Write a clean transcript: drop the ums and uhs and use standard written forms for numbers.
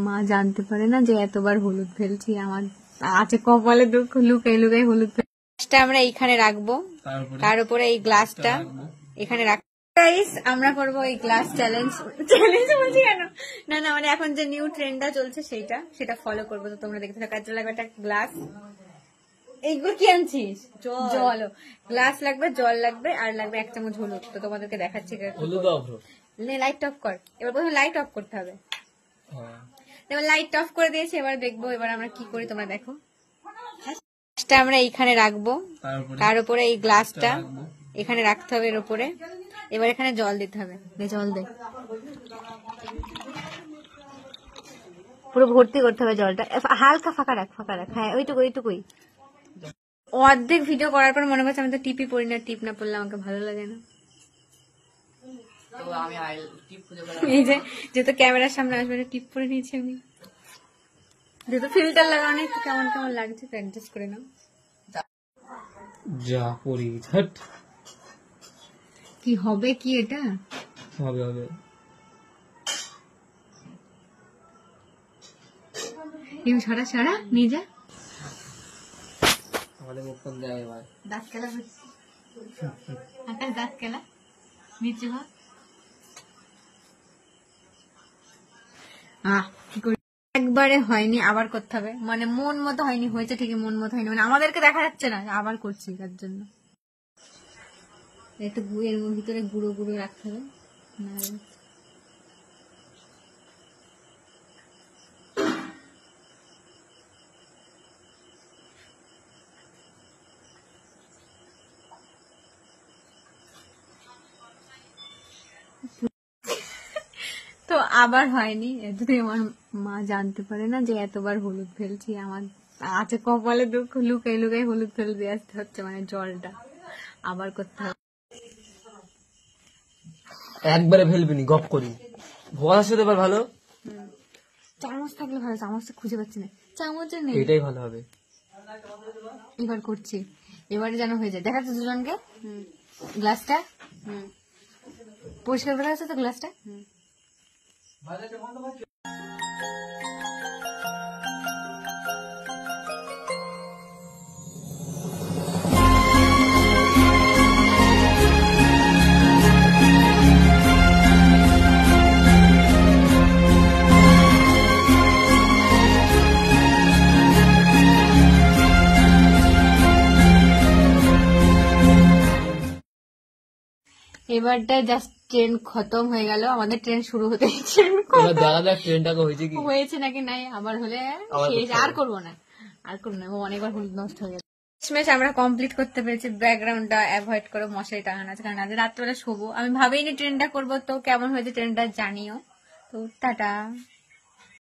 মা জানতে পারে না যে এতবার হলুদ ফেলছি, আমার আছে কপালে দুঃখ, লুকাই লুকাই হলুদ গ্লাসটা আমরা এইখানে রাখবো, তার উপরে এই গ্লাসটা এখানে রাখবো। গাইস আমরা করবো এই গ্লাস চ্যালেঞ্জ। চ্যালেঞ্জ বলছি কেন, না না মানে এখন যে নিউ ট্রেন্ডটা চলছে সেটা ফলো করবো। তো তোমরা দেখতে থাকো। কাজে লাগবে একটা গ্লাস, এইগুলো কি আনছিস? জল, গ্লাস লাগবে, জল লাগবে, আর লাগবে 1 চামচ হলুদ। তো তোমাদেরকে দেখাচ্ছি। লাইট অফ কর। এবার প্রথমে লাইট অফ করতে হবে। এবার লাইট অফ করে দিয়েছি, এবার দেখবো এবার আমরা কি করি, তোমরা দেখো। গ্লাসটা আমরা এইখানে রাখবো, তার উপরে এই গ্লাসটা এখানে রাখতে হবে এর উপরে। এবার এখানে জল দিতে হবে। জল দে, পুরো ভর্তি করতে হবে জলটা, হালকা ফাঁকা রাখ, ফাঁকা রাখ। হ্যাঁ ওইটুকুই। অর্ধেক ভিডিও করার পর মনে করছে আমি তো টিপই পড়ি না, টিপ না পড়লে আমাকে ভালো লাগে না। এই যে যেহেতু ক্যামেরার সামনে আসবে টিপ পরে নিয়েছি আমি, যেহেতু ফিল্টার লাগানো একটু কেমন কেমন লাগছে, তো অ্যাডজাস্ট করে নাও। যা পড়ি কি হবে, কি এটা হবে হবে ছড়া ছড়া নিয়ে যা। আমাদের মুখ কোন দেয় এবার দাঁত কেলা হচ্ছে, আকাশ দাঁত কেলা নিচে ভাগ। কি করি, একবারে হয়নি, আবার করতে হবে। মানে মন মতো হয়নি, হয়েছে ঠিকই, মন মতো হয়নি, মানে আমাদেরকে দেখা যাচ্ছে না, আবার করছি তার জন্য। একটু এর ভিতরে গুঁড়ো গুঁড়ো রাখতে হবে। তো আবার হয়নি, যদি আমার মা জানতে পারে না যে এতবার হলুদ ফেলছি, আমার আছে কপালে দুঃখ, লুকাই লুকাই হলুদ ফেলে দিয়ে আসতে হচ্ছে, মানে জলটা আবার করতে হবে। একবারে ফেলবিনি, গপ করি ভয় সাথে এবার ভালো। চামচ থাকলে ভালো, চামচটা খুঁজে পাচ্ছি না, চামচের নেই। এটাই ভালো হবে। এবার করছি, এবারে যেন হয়ে যায়। দেখাচ্ছে দুজনকে গ্লাসটা পরিষ্কার করে আছে তো গ্লাসটা। এবারটা জাস্ট ট্রেন খতম হয়ে গেল, আমাদের ট্রেন শুরু হতে হয়েছে নাকি নাই, আবার হলে শেষ। আর করবো না, অনেকবার হলুদ নষ্ট হয়ে গেছে। শেষমেশ আমরা কমপ্লিট করতে পেরেছি। ব্যাকগ্রাউন্ডটা অ্যাভয়েড করো, মশারি টাঙানো আছে, কারণ আজ রাত্রেবেলা শোবো। আমি ভাবিনি ট্রেনটা করবো, তো কেমন হয়েছে ট্রেনটা জানিও। তো টাটা।